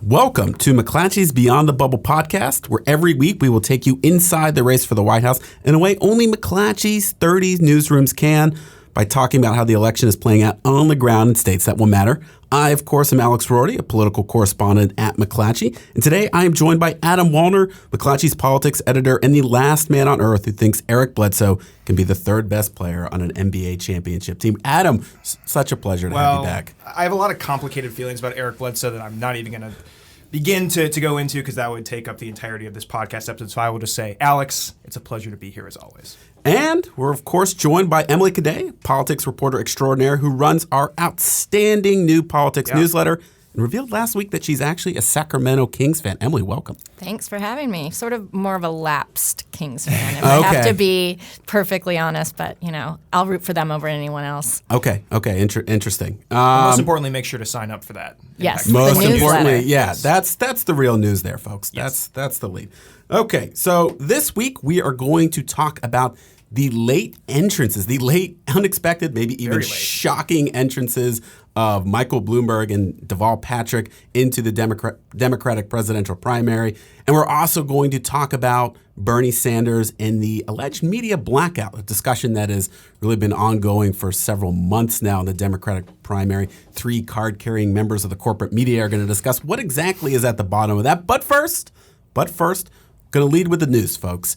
Welcome to McClatchy's Beyond the Bubble podcast, where every week we will take you inside the race for the White House in a way only McClatchy's 30 newsrooms can, by talking about how the election is playing out on the ground in states that will matter. I, of course, am Alex Roarty, a political correspondent at McClatchy, and today I am joined by Adam Wallner, McClatchy's politics editor and the last man on earth who thinks Eric Bledsoe can be the third best player on an NBA championship team. Adam, such a pleasure to have you back. I have a lot of complicated feelings about Eric Bledsoe that I'm not even going to begin to go into because that would take up the entirety of this podcast episode. So I will just say, Alex, it's a pleasure to be here as always. And we're, of course, joined by Emily Cadet, politics reporter extraordinaire, who runs our outstanding new politics newsletter and revealed last week that she's actually a Sacramento Kings fan. Emily, welcome. Thanks for having me. Sort of more of a lapsed Kings fan, if I have to be perfectly honest, but, you know, I'll root for them over anyone else. Okay, interesting. Most importantly, make sure to sign up for that. Yes, most importantly, yes. that's the real news there, folks. Yes. That's the lead. Okay, so this week we are going to talk about the late entrances, the late, unexpected, maybe even shocking entrances of Michael Bloomberg and Deval Patrick into the Democratic presidential primary. And we're also going to talk about Bernie Sanders and the alleged media blackout, a discussion that has really been ongoing for several months now in the Democratic primary. 3 card-carrying members of the corporate media are going to discuss what exactly is at the bottom of that. But first, going to lead with the news, folks.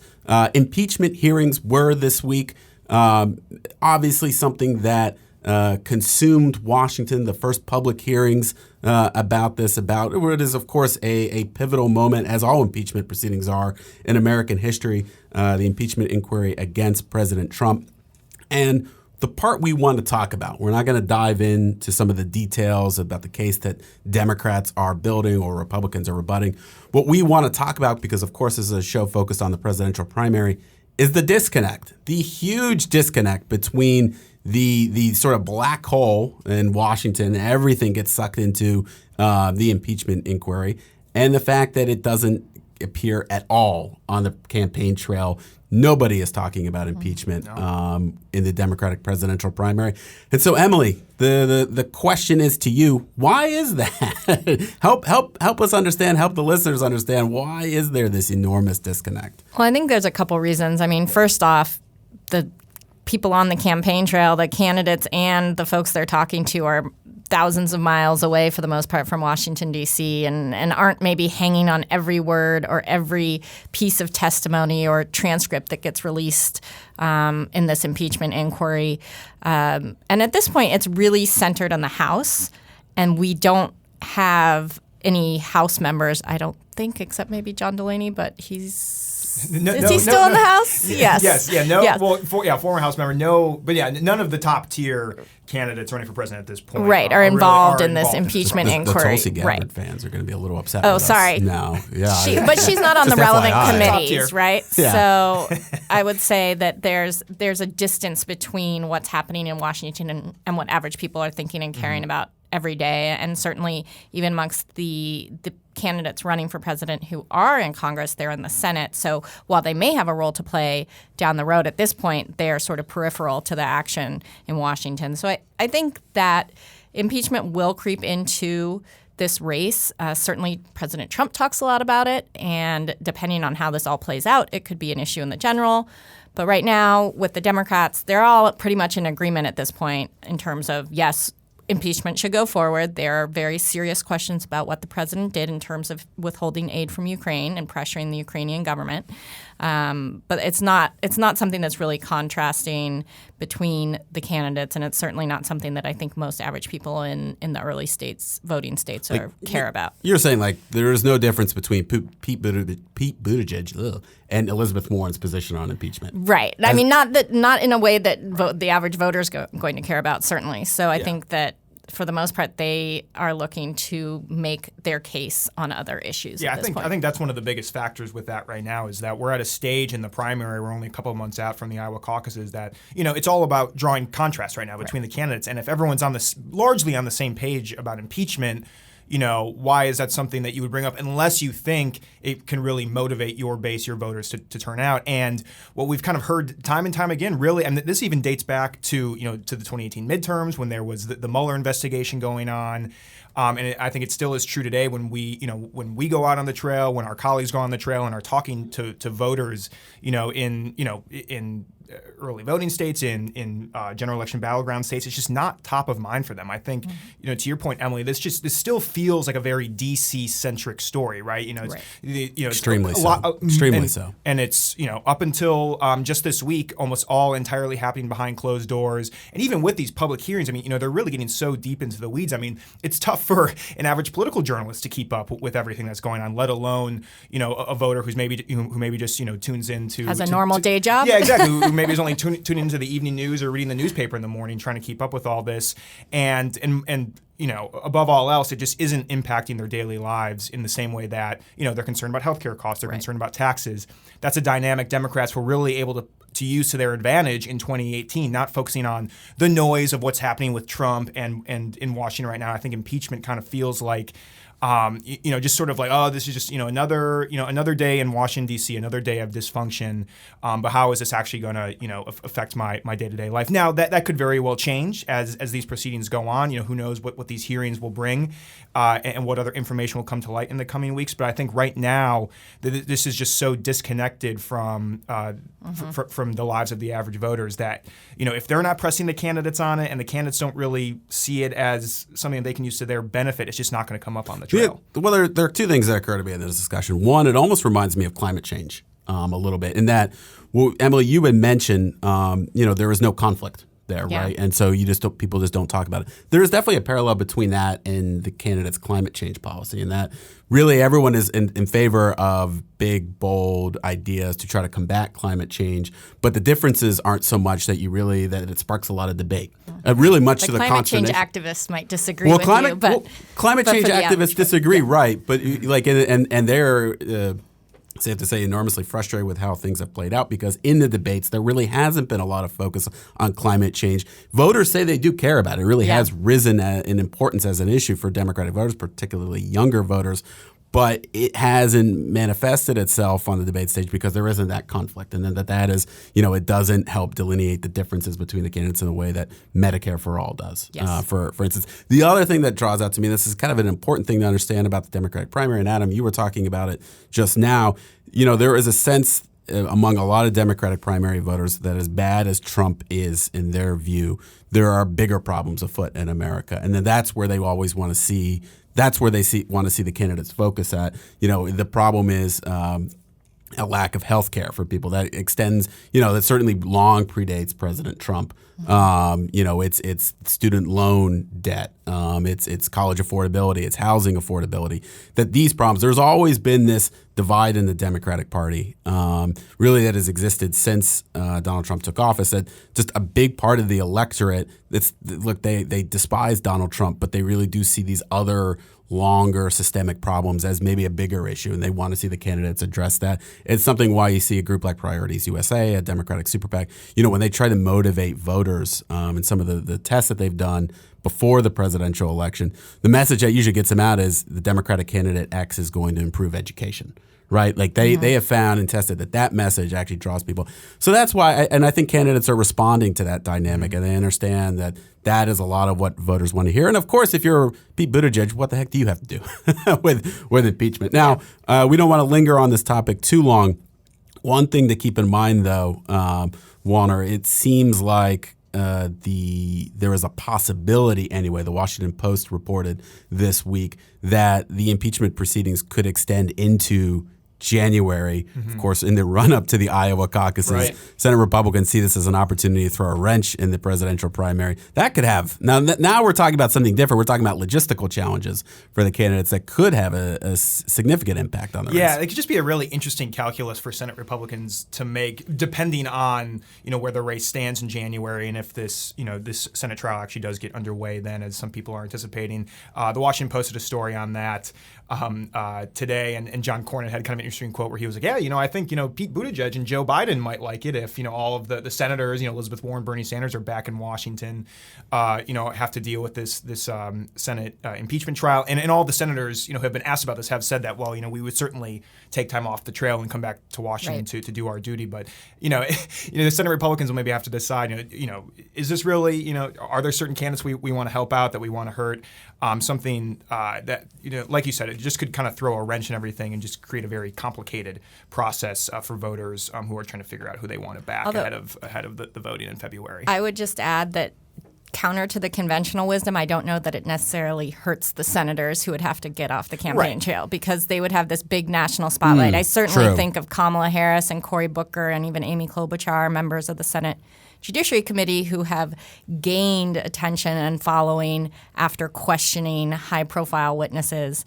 Impeachment hearings were this week. Obviously something that consumed Washington, the first public hearings about it is, of course, a pivotal moment, as all impeachment proceedings are in American history, the impeachment inquiry against President Trump. And the part we want to talk about, we're not going to dive into some of the details about the case that Democrats are building or Republicans are rebutting. What we want to talk about, because of course this is a show focused on the presidential primary, is the disconnect, the huge disconnect between the sort of black hole in Washington, everything gets sucked into the impeachment inquiry, and the fact that it doesn't appear at all on the campaign trail. Nobody is talking about impeachment in the Democratic presidential primary. And so, Emily, the question is to you, why is that? help us understand, help the listeners understand, why is there this enormous disconnect? Well, I think there's a couple reasons. I mean, first off, the people on the campaign trail, the candidates and the folks they're talking to are thousands of miles away for the most part from Washington, D.C. and aren't maybe hanging on every word or every piece of testimony or transcript that gets released in this impeachment inquiry. And at this point, it's really centered on the House, and we don't have any House members, I don't think, except maybe John Delaney, but is he still in the House? Yes. Yes. Yeah. No. Yes. Well. Former House member. No. But yeah, none of the top tier candidates running for president at this point, are involved in this impeachment inquiry. The Tulsi Gabbard fans are going to be a little upset. Oh, with sorry. Us. No. Yeah. But she's not on the relevant FYI. committees, right? Yeah. So I would say that there's a distance between what's happening in Washington and what average people are thinking and caring about every day, and certainly even amongst the candidates running for president who are in Congress, they're in the Senate. So while they may have a role to play down the road, at this point, they're sort of peripheral to the action in Washington. So I think that impeachment will creep into this race. Certainly President Trump talks a lot about it, and depending on how this all plays out, it could be an issue in the general. But right now, with the Democrats, they're all pretty much in agreement at this point in terms of, yes, impeachment should go forward. There are very serious questions about what the president did in terms of withholding aid from Ukraine and pressuring the Ukrainian government. But it's not something that's really contrasting between the candidates, and it's certainly not something that I think most average people in the early states, voting states, care about. You're saying there is no difference between Pete Buttigieg and Elizabeth Warren's position on impeachment, right? I mean, not in a way that the average voter is going to care about, certainly. So I think that for the most part, they are looking to make their case on other issues. Yeah, at this point. I think that's one of the biggest factors with that right now is that we're at a stage in the primary. We're only a couple of months out from the Iowa caucuses. That it's all about drawing contrast right now between the candidates. And if everyone's largely on the same page about impeachment, why is that something that you would bring up unless you think it can really motivate your base, your voters to turn out? And what we've kind of heard time and time again, really, and this even dates back to to the 2018 midterms when there was the Mueller investigation going on. And I think it still is true today when we go out on the trail, when our colleagues go on the trail and are talking to voters, in early voting states, in general election battleground states. It's just not top of mind for them. I think, to your point, Emily, this still feels like a very DC centric story, right? Extremely so. Extremely so. And it's up until just this week, almost all entirely happening behind closed doors. And even with these public hearings, they're really getting so deep into the weeds. It's tough for an average political journalist to keep up with everything that's going on, let alone a voter who maybe just tunes in to has a normal day job. Yeah, exactly. Who maybe is only tuning into the evening news or reading the newspaper in the morning, trying to keep up with all this, and above all else, it just isn't impacting their daily lives in the same way that they're concerned about healthcare costs, they're concerned about taxes. That's a dynamic Democrats were really able to use to their advantage in 2018, not focusing on the noise of what's happening with Trump and in Washington right now. I think impeachment kind of feels like just sort of like, oh, this is just another day in Washington D.C., another day of dysfunction. But how is this actually going to affect my day-to-day life? Now that could very well change as these proceedings go on. Who knows what these hearings will bring and what other information will come to light in the coming weeks. But I think right now this is just so disconnected from from the lives of the average voters that if they're not pressing the candidates on it and the candidates don't really see it as something that they can use to their benefit, it's just not going to come up on the trail. Yeah, well, there are two things that occur to me in this discussion. One, it almost reminds me of climate change a little bit in that, Emily, you had mentioned, there is no conflict there, right? And so people just don't talk about it. There is definitely a parallel between that and the candidate's climate change policy, and that really everyone is in favor of big, bold ideas to try to combat climate change. But the differences aren't so much that it sparks a lot of debate. Really much to the climate change activists might disagree with you, but climate change activists disagree, right? But and they're safe to say enormously frustrated with how things have played out because in the debates there really hasn't been a lot of focus on climate change. Voters say they do care about it. It really has risen in importance as an issue for Democratic voters, particularly younger voters. But it hasn't manifested itself on the debate stage because there isn't that conflict. And then that is, it doesn't help delineate the differences between the candidates in a way that Medicare for All does. Yes. For instance, the other thing that draws out to me, this is kind of an important thing to understand about the Democratic primary, and Adam, you were talking about it just now. There is a sense among a lot of Democratic primary voters that as bad as Trump is in their view, there are bigger problems afoot in America. And then that's where they always want to see want to see the candidates focus at. The problem is a lack of health care for people that extends, that certainly long predates President Trump. It's student loan debt. It's college affordability. It's housing affordability. That these problems, there's always been this divide in the Democratic Party, really that has existed since Donald Trump took office. That just a big part of the electorate, they despise Donald Trump, but they really do see these other longer systemic problems as maybe a bigger issue, and they want to see the candidates address that. It's something why you see a group like Priorities USA, a Democratic super PAC, when they try to motivate voters and some of the tests that they've done before the presidential election, the message that usually gets them out is the Democratic candidate X is going to improve education. Right? Like they have found and tested that message actually draws people. So that's why, and I think candidates are responding to that dynamic and they understand that is a lot of what voters want to hear. And of course, if you're Pete Buttigieg, what the heck do you have to do with impeachment? Now, we don't want to linger on this topic too long. One thing to keep in mind though, Warner, it seems like there is a possibility anyway, the Washington Post reported this week, that the impeachment proceedings could extend into January, of course, in the run-up to the Iowa caucuses. Right. Senate Republicans see this as an opportunity to throw a wrench in the presidential primary. That could have now we're talking about something different. We're talking about logistical challenges for the candidates that could have a significant impact on the race. Yeah, it could just be a really interesting calculus for Senate Republicans to make, depending on where the race stands in January and if this Senate trial actually does get underway then, as some people are anticipating. The Washington Post did a story on that today, and John Cornyn had kind of an interesting quote where he was like, yeah, I think, Pete Buttigieg and Joe Biden might like it if, all of the senators, Elizabeth Warren, Bernie Sanders are back in Washington, have to deal with this Senate impeachment trial. And all the senators, who have been asked about this have said that, well, we would certainly take time off the trail and come back to Washington to do our duty. But, the Senate Republicans will maybe have to decide, is this really, are there certain candidates we want to help out, that we want to hurt? Something that, like you said, it just could kind of throw a wrench in everything and just create a very complicated process for voters who are trying to figure out who they want to back ahead of the voting in February. I would just add that counter to the conventional wisdom, I don't know that it necessarily hurts the senators who would have to get off the campaign trail because they would have this big national spotlight. I certainly think of Kamala Harris and Cory Booker and even Amy Klobuchar, members of the Senate Judiciary Committee, who have gained attention and following after questioning high-profile witnesses.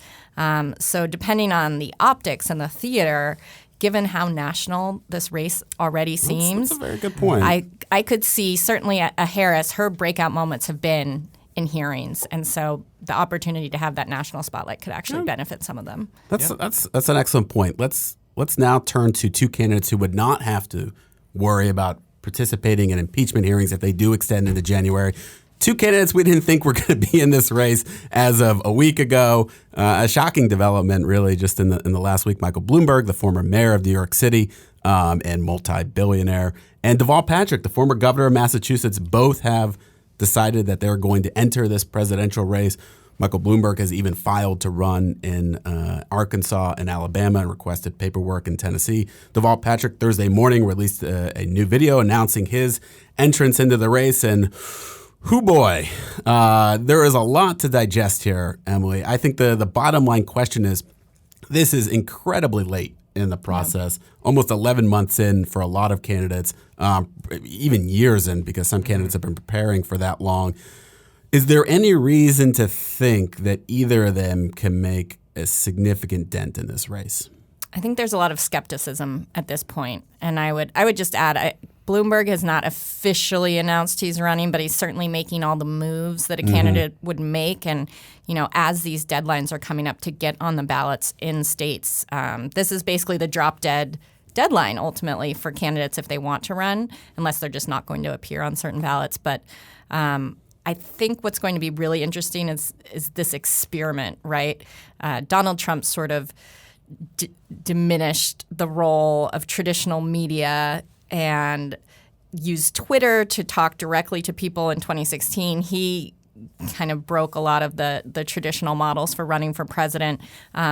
So depending on the optics and the theater, given how national this race already seems, that's a very good point. I could see certainly a Harris, her breakout moments have been in hearings, and so the opportunity to have that national spotlight could actually benefit some of them. That's an excellent point. Let's now turn to two candidates who would not have to worry about participating in impeachment hearings if they do extend into January. Two candidates we didn't think were going to be in this race as of a week ago. A shocking development, really, just in the last week. Michael Bloomberg, the former mayor of New York City and multi-billionaire, and Deval Patrick, the former governor of Massachusetts, both have decided that they're going to enter this presidential race. Michael Bloomberg has even filed to run in Arkansas and Alabama and requested paperwork in Tennessee. Deval Patrick, Thursday morning, released a new video announcing his entrance into the race. And hoo boy, there is a lot to digest here, Emily. I think the bottom line question is, this is incredibly late in the process, almost 11 months in for a lot of candidates, even years in, because some candidates have been preparing for that long. Is there any reason to think that either of them can make a significant dent in this race? I think there's a lot of skepticism at this point, and I would just add, Bloomberg has not officially announced he's running, but he's certainly making all the moves that a candidate would make. And as these deadlines are coming up to get on the ballots in states, this is basically the drop-dead deadline ultimately for candidates if they want to run, unless they're just not going to appear on certain ballots. But I think what's going to be really interesting is this experiment, right? Donald Trump sort of diminished the role of traditional media and used Twitter to talk directly to people in 2016. He kind of broke a lot of the traditional models for running for president.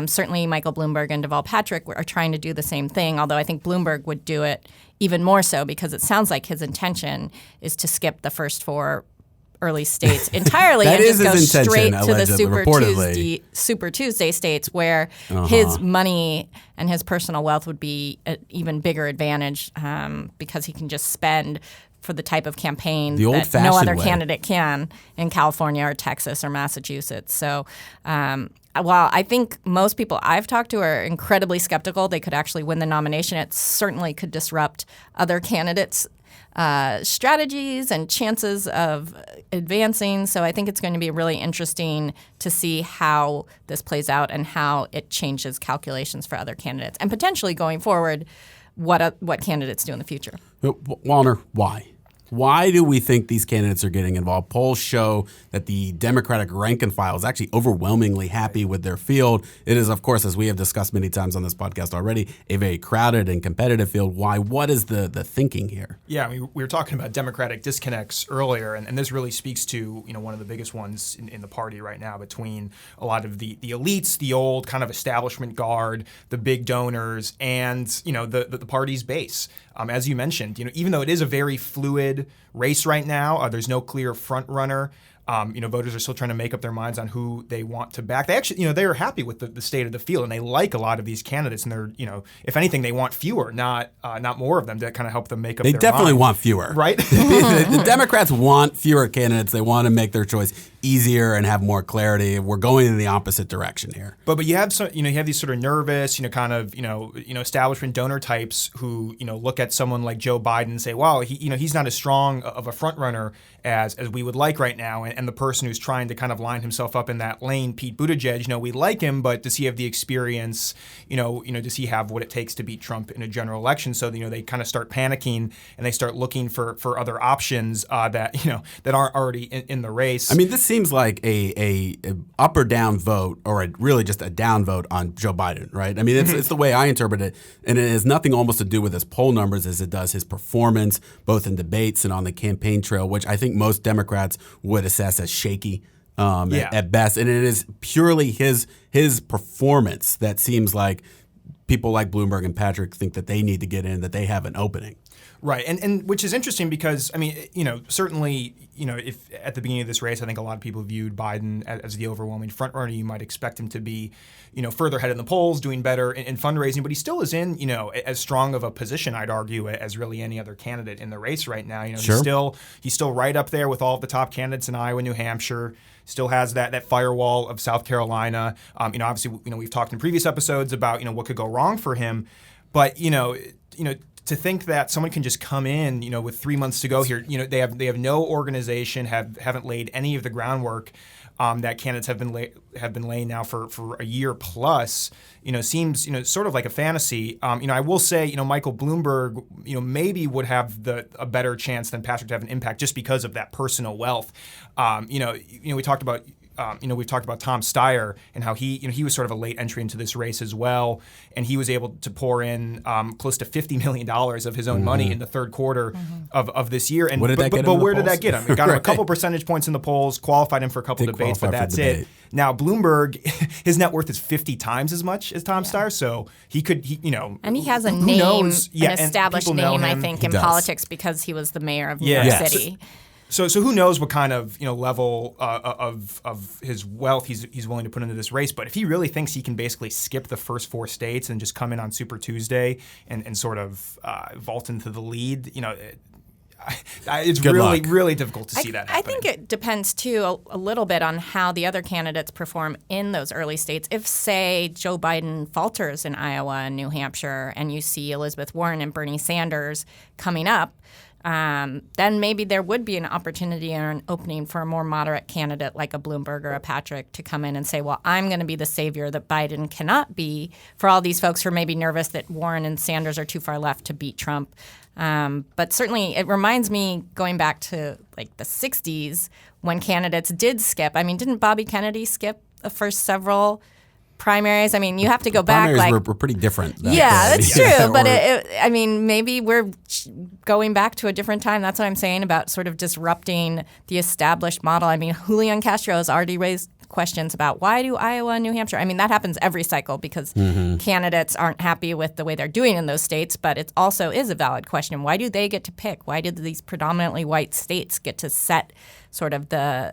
Certainly Michael Bloomberg and Deval Patrick are trying to do the same thing, although I think Bloomberg would do it even more so because it sounds like his intention is to skip the first four early states entirely and just go straight to the Super Tuesday states where his money and his personal wealth would be an even bigger advantage because he can just spend for the type of campaign that no other candidate can in California or Texas or Massachusetts. So while I think most people I've talked to are incredibly skeptical they could actually win the nomination, it certainly could disrupt other candidates' strategies and chances of advancing. So I think it's going to be really interesting to see how this plays out and how it changes calculations for other candidates and potentially going forward what candidates do in the future. Wallner, why? Why do we think these candidates are getting involved? Polls show that the Democratic rank and file is actually overwhelmingly happy with their field. It is, of course, as we have discussed many times on this podcast already, a very crowded and competitive field. Why? What is the thinking here? Yeah, I mean, we were talking about Democratic disconnects earlier, and this really speaks to one of the biggest ones in the party right now between a lot of the elites, the old kind of establishment guard, the big donors, and the party's base. As you mentioned, even though it is a very fluid race right now, there's no clear front runner. Voters are still trying to make up their minds on who they want to back. They actually, they are happy with the state of the field, and they like a lot of these candidates. And they're, if anything, they want fewer, not more of them to kind of help them make up. They their definitely mind. Want fewer, right? The Democrats want fewer candidates. They want to make their choice easier and have more clarity. We're going in the opposite direction here. But you have you have these sort of nervous, establishment donor types who look at someone like Joe Biden and say, wow, he's not as strong of a front runner as we would like right now. and the person who's trying to kind of line himself up in that lane, Pete Buttigieg, we like him, but does he have the experience? Does he have what it takes to beat Trump in a general election? So they kind of start panicking and they start looking for other options that aren't already in the race. I mean, this seems like a up or down vote, or really just a down vote on Joe Biden, right? I mean, it's the way I interpret it, and it has nothing almost to do with his poll numbers as it does his performance, both in debates and on the campaign trail, which I think most Democrats would assess as shaky at best. And it is purely his performance that seems like people like Bloomberg and Patrick think that they need to get in, that they have an opening. Right, and which is interesting because, I mean, certainly, if at the beginning of this race, I think a lot of people viewed Biden as the overwhelming frontrunner. You might expect him to be, further ahead in the polls, doing better in fundraising, but he still is in, as strong of a position, I'd argue, as really any other candidate in the race right now. Sure. He's still right up there with all of the top candidates in Iowa, New Hampshire. Still has that firewall of South Carolina. Obviously, we've talked in previous episodes about what could go wrong for him, but to think that someone can just come in, with 3 months to go here, they have no organization, haven't laid any of the groundwork that candidates have been laying now for a year plus, seems sort of like a fantasy. I will say, Michael Bloomberg, maybe would have a better chance than Patrick to have an impact just because of that personal wealth. We talked about. We've talked about Tom Steyer and how he was sort of a late entry into this race as well, and he was able to pour in close to $50 million of his own money in the third quarter of this year. And what did that get him? But where did that get him? It got him a couple percentage points in the polls, qualified him for a couple debates, but that's it. Now Bloomberg, his net worth is 50 times as much as Tom Steyer, so he could, and he has a name, an established name, I think, in politics because he was the mayor of New York City. So who knows what kind of level of his wealth he's willing to put into this race? But if he really thinks he can basically skip the first 4 states and just come in on Super Tuesday and sort of vault into the lead, it's really difficult to see that happening. I think it depends too a little bit on how the other candidates perform in those early states. If, say, Joe Biden falters in Iowa and New Hampshire, and you see Elizabeth Warren and Bernie Sanders coming up, then maybe there would be an opportunity or an opening for a more moderate candidate like a Bloomberg or a Patrick to come in and say, well, I'm going to be the savior that Biden cannot be for all these folks who are maybe nervous that Warren and Sanders are too far left to beat Trump. But certainly it reminds me going back to like the 60s when candidates did skip. I mean, didn't Bobby Kennedy skip the first several primaries? I mean, you have to go back. Primaries were pretty different. That's true. But maybe we're going back to a different time. That's what I'm saying about sort of disrupting the established model. I mean, Julian Castro has already raised questions about why do Iowa and New Hampshire? I mean, that happens every cycle because candidates aren't happy with the way they're doing in those states, but it also is a valid question. Why do they get to pick? Why do these predominantly white states get to set sort of the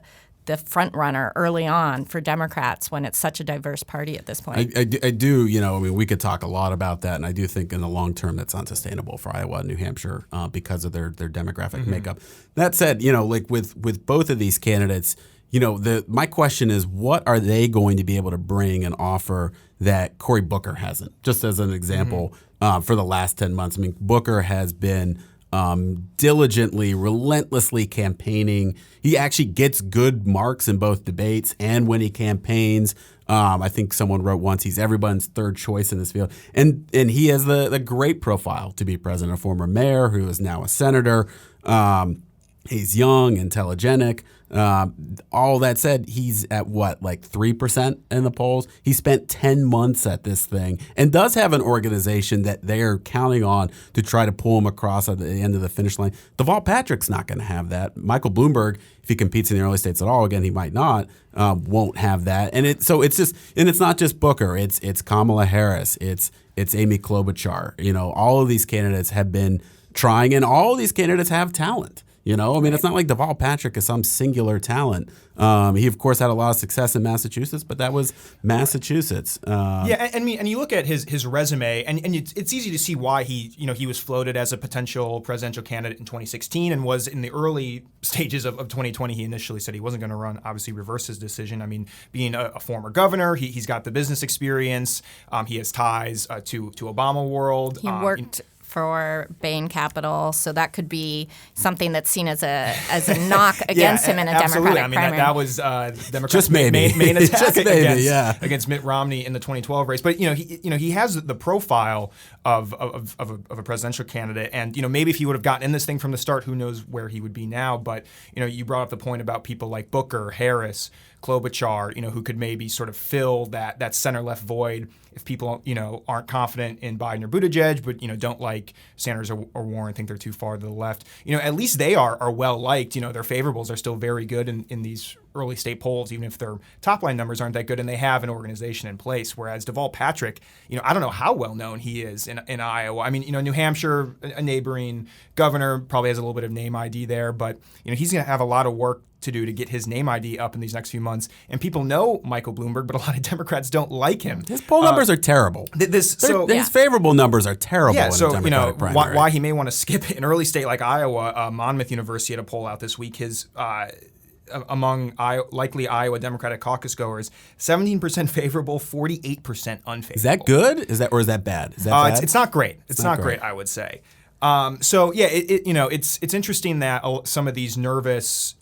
front runner early on for Democrats when it's such a diverse party at this point? I do, we could talk a lot about that, and I do think in the long term that's unsustainable for Iowa and New Hampshire because of their demographic makeup. That said, like with both of these candidates, my question is, what are they going to be able to bring and offer that Cory Booker hasn't? Just as an example, for the last 10 months, I mean, Booker has been diligently, relentlessly campaigning. He actually gets good marks in both debates and when he campaigns. I think someone wrote once he's everyone's third choice in this field. And he has the great profile to be president, a former mayor who is now a senator. He's young, intelligent. All that said, he's at what, like 3% in the polls? He spent 10 months at this thing and does have an organization that they're counting on to try to pull him across at the end of the finish line. Deval Patrick's not going to have that. Michael Bloomberg, if he competes in the early states at all, again, he might not, won't have that. And it's not just Booker. It's Kamala Harris. It's Amy Klobuchar. All of these candidates have been trying, and all of these candidates have talent. It's not like Deval Patrick is some singular talent. He, of course, had a lot of success in Massachusetts, but that was Massachusetts. And you look at his resume, and it's easy to see why he was floated as a potential presidential candidate in 2016 and was in the early stages of 2020. He initially said he wasn't going to run, obviously reversed his decision. I mean, being a former governor, he's got the business experience. He has ties to Obama world. He worked for Bain Capital, so that could be something that's seen as a knock against him in a absolutely. Democratic primary. That was Democrats' Just maybe. main attack Just maybe, against Mitt Romney in the 2012 race. But he has the profile of a presidential candidate, and maybe if he would have gotten in this thing from the start, who knows where he would be now. But you brought up the point about people like Booker, Harris, Klobuchar, who could maybe sort of fill that center-left void if people, aren't confident in Biden or Buttigieg, but, don't like Sanders or Warren, think they're too far to the left. At least they are well-liked. Their favorables are still very good in these early state polls, even if their top-line numbers aren't that good, and they have an organization in place. Whereas Deval Patrick, I don't know how well-known he is in Iowa. I mean, New Hampshire, a neighboring governor, probably has a little bit of name ID there, but, he's going to have a lot of work to do to get his name ID up in these next few months. And people know Michael Bloomberg, but a lot of Democrats don't like him. His poll numbers are terrible. His favorable numbers are terrible in a Democratic primary. Why he may want to skip an early state like Iowa, Monmouth University had a poll out this week. His among likely Iowa Democratic caucus goers, 17% favorable, 48% unfavorable. Is that good? Is that bad? Is that bad? It's not great. It's not great, I would say. It's interesting that some of these nervous,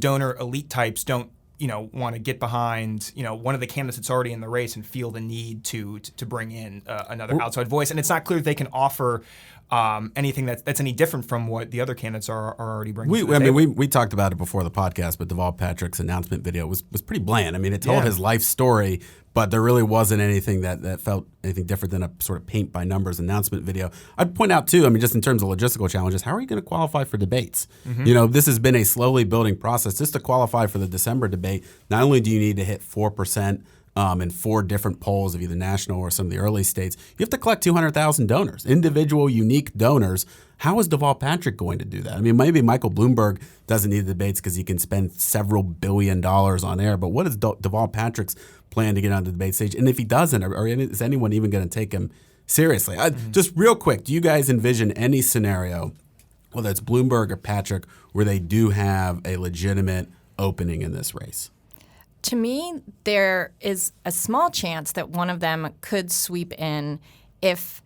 donor elite types don't, want to get behind, one of the candidates that's already in the race and feel the need to bring in another outside voice. And it's not clear that they can offer anything that's any different from what the other candidates are already bringing to the table. We talked about it before the podcast, but Deval Patrick's announcement video was pretty bland. I mean, it told his life story, but there really wasn't anything that felt anything different than a sort of paint by numbers announcement video. I'd point out too, just in terms of logistical challenges, how are you going to qualify for debates? Mm-hmm. This has been a slowly building process. Just to qualify for the December debate, not only do you need to hit 4%, in 4 different polls of either national or some of the early states, you have to collect 200,000 donors, individual, unique donors. How is Deval Patrick going to do that? Maybe Michael Bloomberg doesn't need the debates because he can spend several $1 billion on air, but what is Deval Patrick's plan to get on the debate stage? And if he doesn't, or is anyone even going to take him seriously? Just real quick, do you guys envision any scenario, whether it's Bloomberg or Patrick, where they do have a legitimate opening in this race? To me, there is a small chance that one of them could sweep in if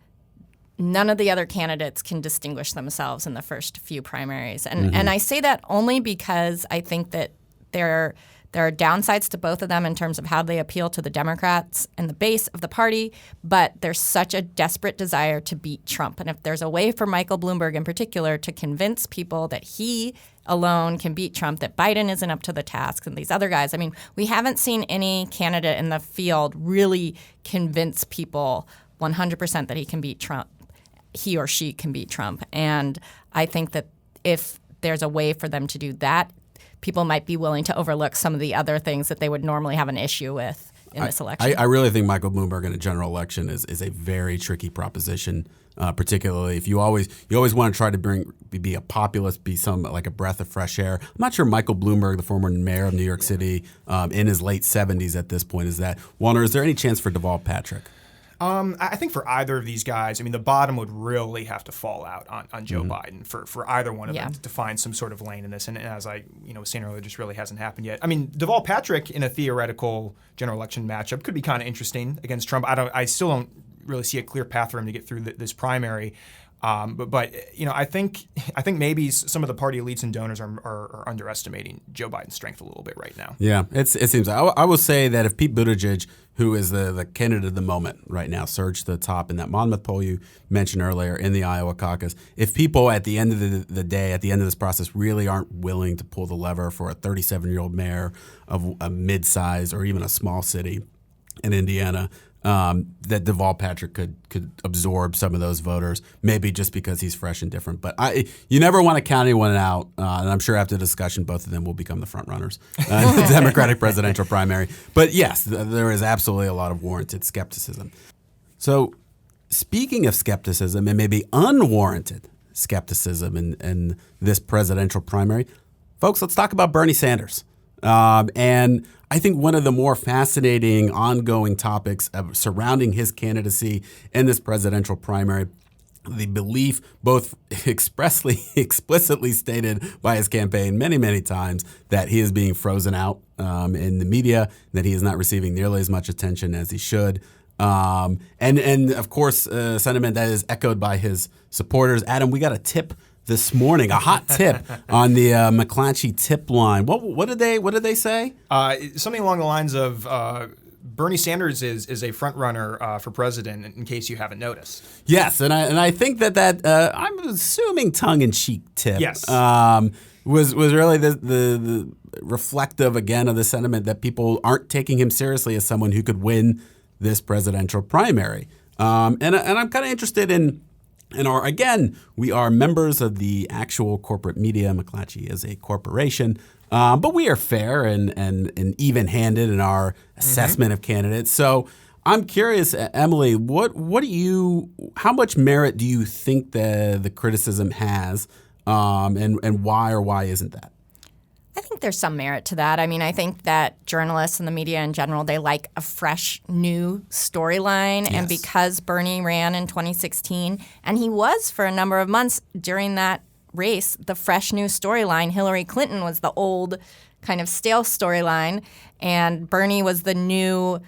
none of the other candidates can distinguish themselves in the first few primaries. And I say that only because I think that there are downsides to both of them in terms of how they appeal to the Democrats and the base of the party, but there's such a desperate desire to beat Trump. And if there's a way for Michael Bloomberg in particular to convince people that he alone can beat Trump, that Biden isn't up to the task, and these other guys, we haven't seen any candidate in the field really convince people 100% that he can beat Trump. He or she can beat Trump. And I think that if there's a way for them to do that, people might be willing to overlook some of the other things that they would normally have an issue with in this election. I really think Michael Bloomberg in a general election is a very tricky proposition, particularly if you always want to try to be a populist, be like a breath of fresh air. I'm not sure Michael Bloomberg, the former mayor of New York City, in his late 70s at this point, is that. Walner, is there any chance for Deval Patrick? I think for either of these guys, the bottom would really have to fall out on Joe Biden for either one of them to find some sort of lane in this. And as I was saying earlier, just really hasn't happened yet. Deval Patrick in a theoretical general election matchup could be kind of interesting against Trump. I still don't really see a clear path for him to get through this primary. But I think maybe some of the party elites and donors are underestimating Joe Biden's strength a little bit right now. Yeah, it seems. I will say that if Pete Buttigieg, who is the candidate of the moment right now, surged to the top in that Monmouth poll you mentioned earlier in the Iowa caucus, if people at the end of the day, at the end of this process, really aren't willing to pull the lever for a 37-year-old mayor of a mid-size or even a small city in Indiana, that Deval Patrick could absorb some of those voters, maybe just because he's fresh and different. But you never want to count anyone out, and I'm sure after the discussion, both of them will become the front runners in the Democratic presidential primary. But yes, there is absolutely a lot of warranted skepticism. So speaking of skepticism and maybe unwarranted skepticism in this presidential primary, folks, let's talk about Bernie Sanders. And I think one of the more fascinating ongoing topics surrounding his candidacy in this presidential primary, the belief both explicitly stated by his campaign many, many times that he is being frozen out in the media, that he is not receiving nearly as much attention as he should. And of course, a sentiment that is echoed by his supporters. Adam, we got a tip this morning, a hot tip on the McClatchy tip line. What did they say? Something along the lines of Bernie Sanders is a front runner for president, in case you haven't noticed. Yes, and I think that I'm assuming tongue-in-cheek tip. Yes. Was really the reflective again of the sentiment that people aren't taking him seriously as someone who could win this presidential primary. And I'm kind of interested in we are members of the actual corporate media. McClatchy is a corporation, but we are fair and even-handed in our assessment of candidates. So I'm curious, Emily, how much merit do you think the criticism has, and why or why isn't that? I think there's some merit to that. I mean, I think that journalists and the media in general, they like a fresh, new storyline. Yes. And because Bernie ran in 2016, and he was for a number of months during that race, the fresh, new storyline, Hillary Clinton was the old, kind of stale storyline, and Bernie was the new,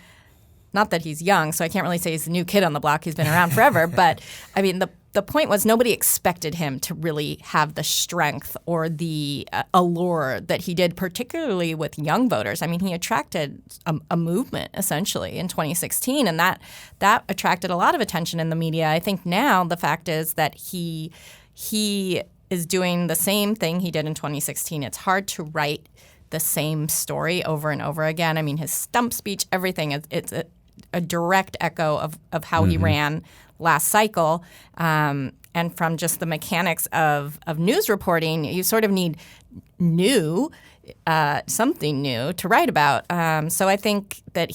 not that he's young, so I can't really say he's the new kid on the block. He's been around forever. But, I mean, the point was nobody expected him to really have the strength or the allure that he did, particularly with young voters. I mean, he attracted a movement, essentially, in 2016, and that attracted a lot of attention in the media. I think now the fact is that he is doing the same thing he did in 2016. It's hard to write the same story over and over again. I mean, his stump speech, everything, it's a direct echo of how he ran last cycle. And from just the mechanics of news reporting, you sort of need something new to write about. So I think that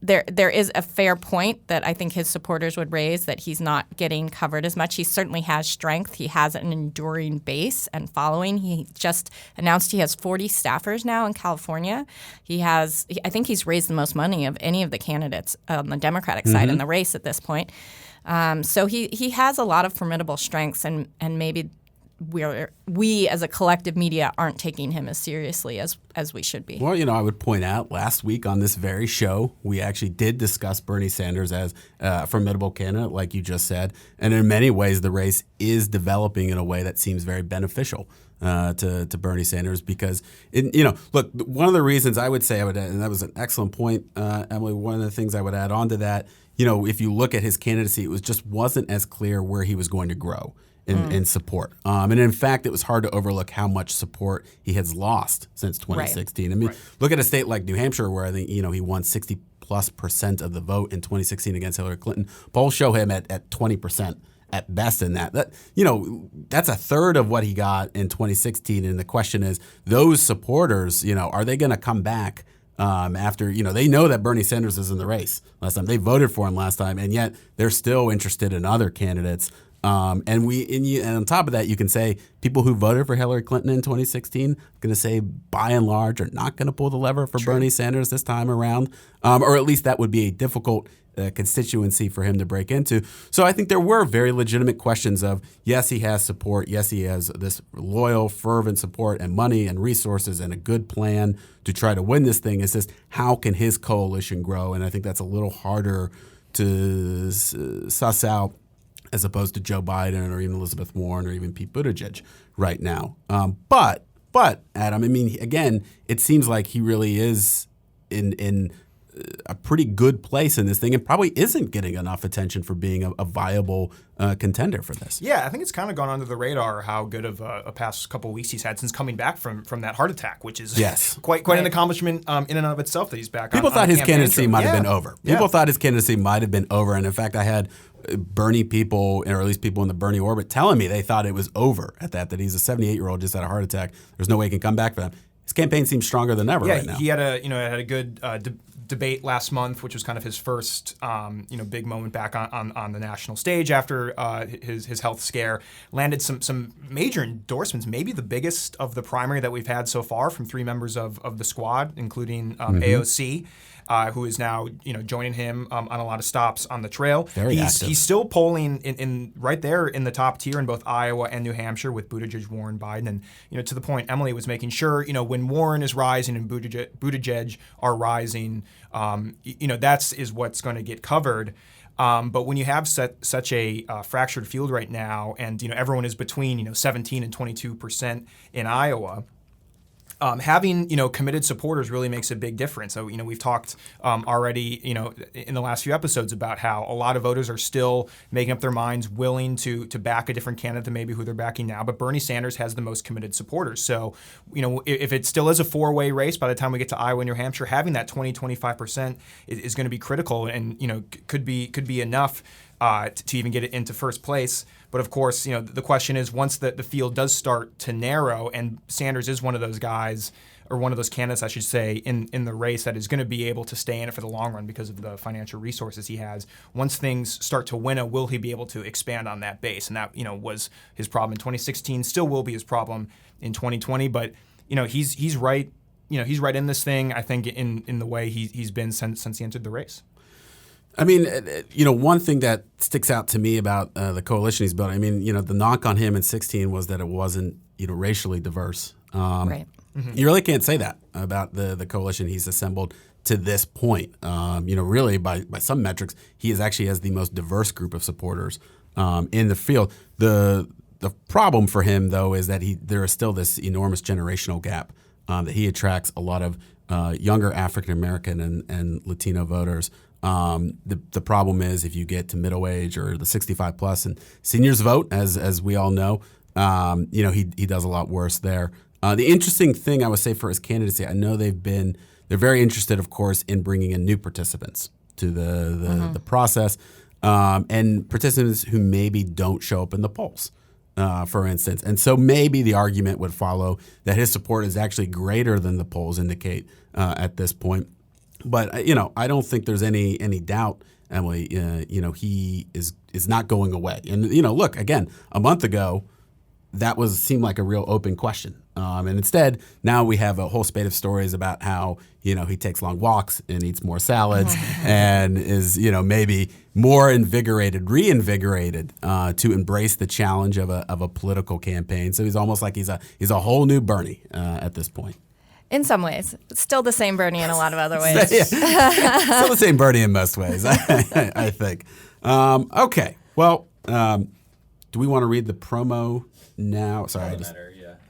there is a fair point that I think his supporters would raise, that he's not getting covered as much. He certainly has strength. He has an enduring base and following. He just announced he has 40 staffers now in California. I think he's raised the most money of any of the candidates on the Democratic side in the race at this point. So he has a lot of formidable strengths, and maybe we as a collective media aren't taking him as seriously as we should be. Well, I would point out last week on this very show, we actually did discuss Bernie Sanders as a formidable candidate, like you just said. And in many ways, the race is developing in a way that seems very beneficial to Bernie Sanders because, look, one of the reasons I would say, and that was an excellent point, Emily, one of the things I would add on to that, if you look at his candidacy, it just wasn't as clear where he was going to grow in support. And in fact, it was hard to overlook how much support he has lost since 2016. Right. I mean, look at a state like New Hampshire where I think, he won 60+% of the vote in 2016 against Hillary Clinton. Polls show him at 20% at best in that. That's a third of what he got in 2016. And the question is, those supporters, are they going to come back after, they know that Bernie Sanders is in the race last time. They voted for him last time, and yet they're still interested in other candidates. And on top of that, you can say people who voted for Hillary Clinton in 2016 going to say, by and large, are not going to pull the lever for Bernie Sanders this time around, or at least that would be a difficult constituency for him to break into. So I think there were very legitimate questions of, yes, he has support. Yes, he has this loyal, fervent support and money and resources and a good plan to try to win this thing. It's just, how can his coalition grow? And I think that's a little harder to suss out as opposed to Joe Biden or even Elizabeth Warren or even Pete Buttigieg right now. But Adam, I mean, again, it seems like he really is in a pretty good place in this thing and probably isn't getting enough attention for being a viable contender for this. Yeah, I think it's kind of gone under the radar how good of a past couple of weeks he's had since coming back from that heart attack, which is quite an accomplishment in and of itself that he's back. People thought his candidacy might have been over. People thought his candidacy might have been over, and in fact, I had Bernie people, or at least people in the Bernie orbit, telling me they thought it was over at that he's a 78-year-old just had a heart attack. There's no way he can come back for that. His campaign seems stronger than ever right now. He had a good debate last month, which was kind of his first big moment back on the national stage after his health scare. Landed some major endorsements, maybe the biggest of the primary that we've had so far, from three members of the squad, including AOC. Who is now joining him on a lot of stops on the trail. He's still polling in right there in the top tier in both Iowa and New Hampshire with Buttigieg, Warren, Biden, and to the point Emily was making sure when Warren is rising and Buttigieg are rising, That's what's going to get covered. But when you have such a fractured field right now, and everyone is between 17 and 22% in Iowa, having committed supporters really makes a big difference. So we've talked already in the last few episodes about how a lot of voters are still making up their minds, willing to back a different candidate than maybe who they're backing now. But Bernie Sanders has the most committed supporters. So if it still is a four-way race by the time we get to Iowa and New Hampshire, having that 20-25% is going to be critical, and could be enough to even get it into first place. But of course, the question is, once the field does start to narrow, and Sanders is one of those guys, or one of those candidates, I should say, in the race that is going to be able to stay in it for the long run because of the financial resources he has. Once things start to winnow, will he be able to expand on that base? And that was his problem in 2016, still will be his problem in 2020. But he's right. He's right in this thing, I think, in the way he's been since he entered the race. I mean, one thing that sticks out to me about the coalition he's building, the knock on him in 2016 was that it wasn't, racially diverse. Right. Mm-hmm. You really can't say that about the coalition he's assembled to this point. Really, by some metrics, he actually has the most diverse group of supporters in the field. The problem for him, though, is that there is still this enormous generational gap that he attracts a lot of younger African American and Latino voters. The problem is, if you get to middle age or the 65 plus, and seniors vote, as we all know, he does a lot worse there. The interesting thing I would say for his candidacy, I know they're very interested, of course, in bringing in new participants to the process, and participants who maybe don't show up in the polls, for instance. And so maybe the argument would follow that his support is actually greater than the polls indicate at this point. But I don't think there's any doubt, Emily. He is not going away. And look, again, a month ago, that seemed like a real open question. And instead, now we have a whole spate of stories about how he takes long walks and eats more salads and is maybe more reinvigorated to embrace the challenge of a political campaign. So he's almost like he's a whole new Bernie at this point. In some ways. Still the same Bernie in a lot of other ways. Still the same Bernie in most ways, I think. Okay. Well, do we want to read the promo now? Sorry.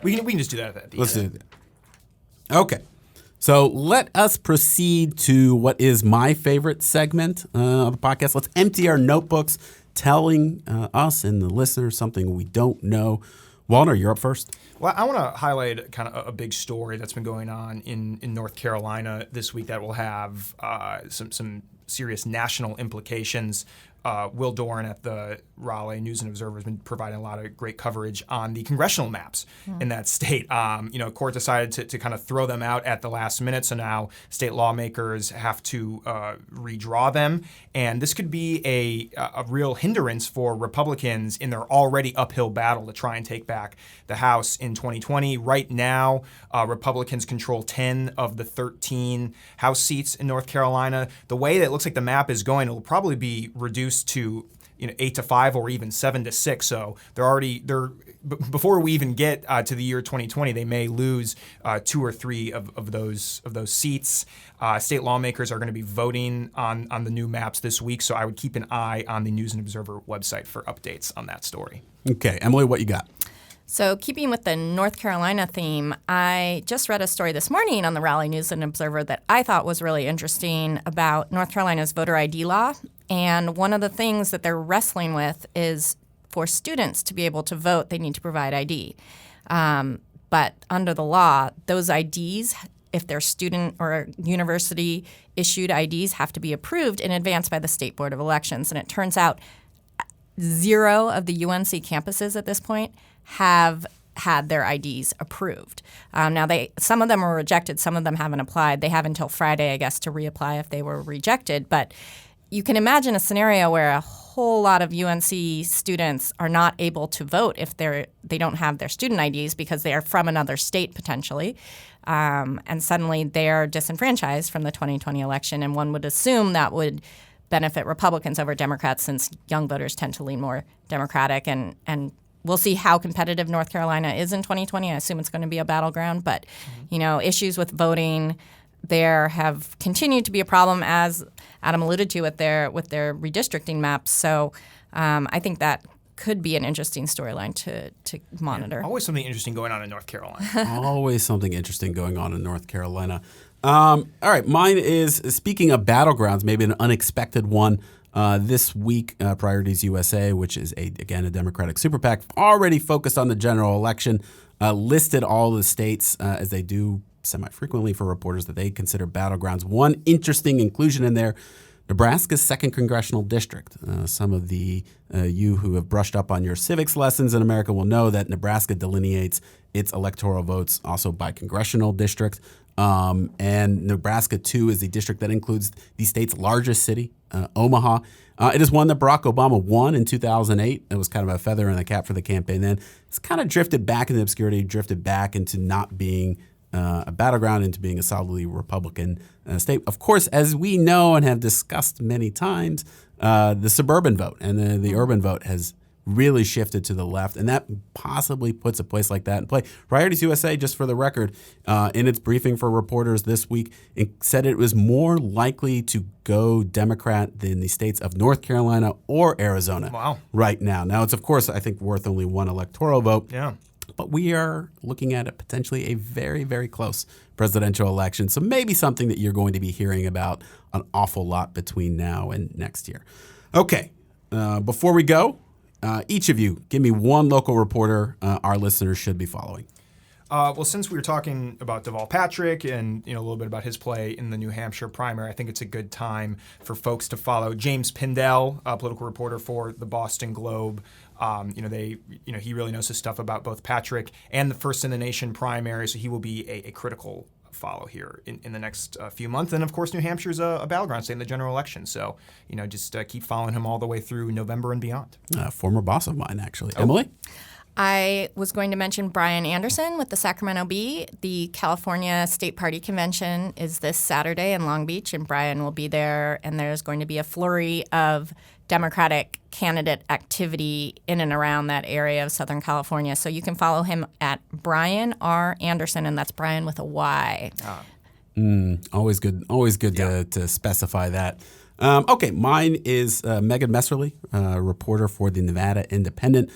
We can just do that at the end. Let's do that. Okay. So let us proceed to what is my favorite segment of the podcast. Let's empty our notebooks, telling us and the listeners something we don't know. Walter, you're up first. Well, I want to highlight kind of a big story that's been going on in North Carolina this week that will have some serious national implications. Will Doran at the Raleigh News and Observer has been providing a lot of great coverage on the congressional maps in that state. Court decided to kind of throw them out at the last minute, so now state lawmakers have to redraw them. And this could be a real hindrance for Republicans in their already uphill battle to try and take back the House in 2020. Right now, Republicans control 10 of the 13 House seats in North Carolina. The way that it looks like the map is going, it will probably be reduced to 8-5 or even 7-6. So before we even get to the year 2020, they may lose 2 or 3 of those seats. State lawmakers are going to be voting on the new maps this week, so I would keep an eye on the News and Observer website for updates on that story. Okay, Emily, what you got? So keeping with the North Carolina theme, I just read a story this morning on the Raleigh News and Observer that I thought was really interesting about North Carolina's voter ID law. And one of the things that they're wrestling with is for students to be able to vote, they need to provide ID. But under the law, those IDs, if they're student or university issued IDs, have to be approved in advance by the State Board of Elections. And it turns out 0 of the UNC campuses at this point have had their IDs approved. Now, some of them were rejected, some of them haven't applied. They have until Friday, I guess, to reapply if they were rejected. But you can imagine a scenario where a whole lot of UNC students are not able to vote if they don't have their student IDs because they are from another state potentially, and suddenly they are disenfranchised from the 2020 election. And one would assume that would benefit Republicans over Democrats, since young voters tend to lean more Democratic. And we'll see how competitive North Carolina is in 2020. I assume it's going to be a battleground, but issues with voting there have continued to be a problem, as Adam alluded to, with their redistricting maps. So I think that could be an interesting storyline to monitor. Always something interesting going on in North Carolina. Always something interesting going on in North Carolina. All right, mine is, speaking of battlegrounds, maybe an unexpected one. This week, Priorities USA, which is, again, a Democratic super PAC, already focused on the general election, listed all the states, as they do semi-frequently for reporters, that they consider battlegrounds. One interesting inclusion in there, Nebraska's 2nd Congressional District. Some of the you who have brushed up on your civics lessons in America will know that Nebraska delineates its electoral votes also by congressional district. And Nebraska, too, is the district that includes the state's largest city, Omaha. It is one that Barack Obama won in 2008. It was kind of a feather in the cap for the campaign then. It's kind of drifted back into obscurity, drifted back into not being a battleground, into being a solidly Republican state. Of course, as we know and have discussed many times, the suburban vote and the urban vote has really shifted to the left, and that possibly puts a place like that in play. Priorities USA, just for the record, in its briefing for reporters this week, it said it was more likely to go Democrat than the states of North Carolina or Arizona right now. Now, it's, of course, I think worth only one electoral vote. Yeah. But we are looking at potentially a very, very close presidential election. So maybe something that you're going to be hearing about an awful lot between now and next year. Okay, before we go, each of you, give me one local reporter our listeners should be following. Well, since we were talking about Deval Patrick and a little bit about his play in the New Hampshire primary, I think it's a good time for folks to follow James Pindell, a political reporter for the Boston Globe. He really knows his stuff about both Patrick and the First in the Nation primary, so he will be a critical follow here in the next few months. And of course, New Hampshire's a battleground state in the general election, so just keep following him all the way through November and beyond. Former boss of mine, actually. Emily? I was going to mention Brian Anderson with the Sacramento Bee. The California State Party Convention is this Saturday in Long Beach, and Brian will be there, and there's going to be a flurry of Democratic candidate activity in and around that area of Southern California. So you can follow him at Brian R. Anderson, and that's Brian with a Y. Always good to specify that. Okay, mine is Megan Messerly, reporter for the Nevada Independent.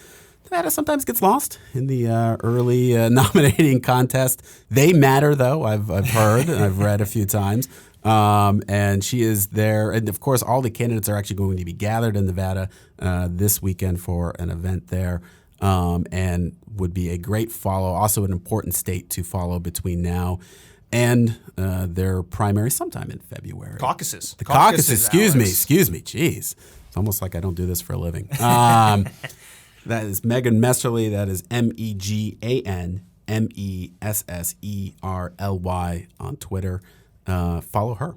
Nevada sometimes gets lost in the early nominating contest. They matter, though, I've heard and I've read a few times. And she is there. And, of course, all the candidates are actually going to be gathered in Nevada this weekend for an event there, and would be a great follow. Also an important state to follow between now and their primary sometime in February. Caucuses. The caucuses. Excuse me. Jeez. It's almost like I don't do this for a living. That is Megan Messerly. That is MEGAN MESSERLY on Twitter. Follow her.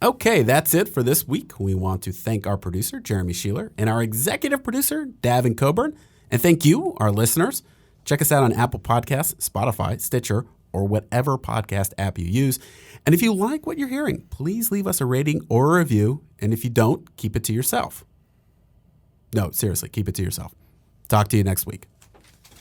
Okay, that's it for this week. We want to thank our producer, Jeremy Sheeler, and our executive producer, Davin Coburn. And thank you, our listeners. Check us out on Apple Podcasts, Spotify, Stitcher, or whatever podcast app you use. And if you like what you're hearing, please leave us a rating or a review. And if you don't, keep it to yourself. No, seriously, keep it to yourself. Talk to you next week.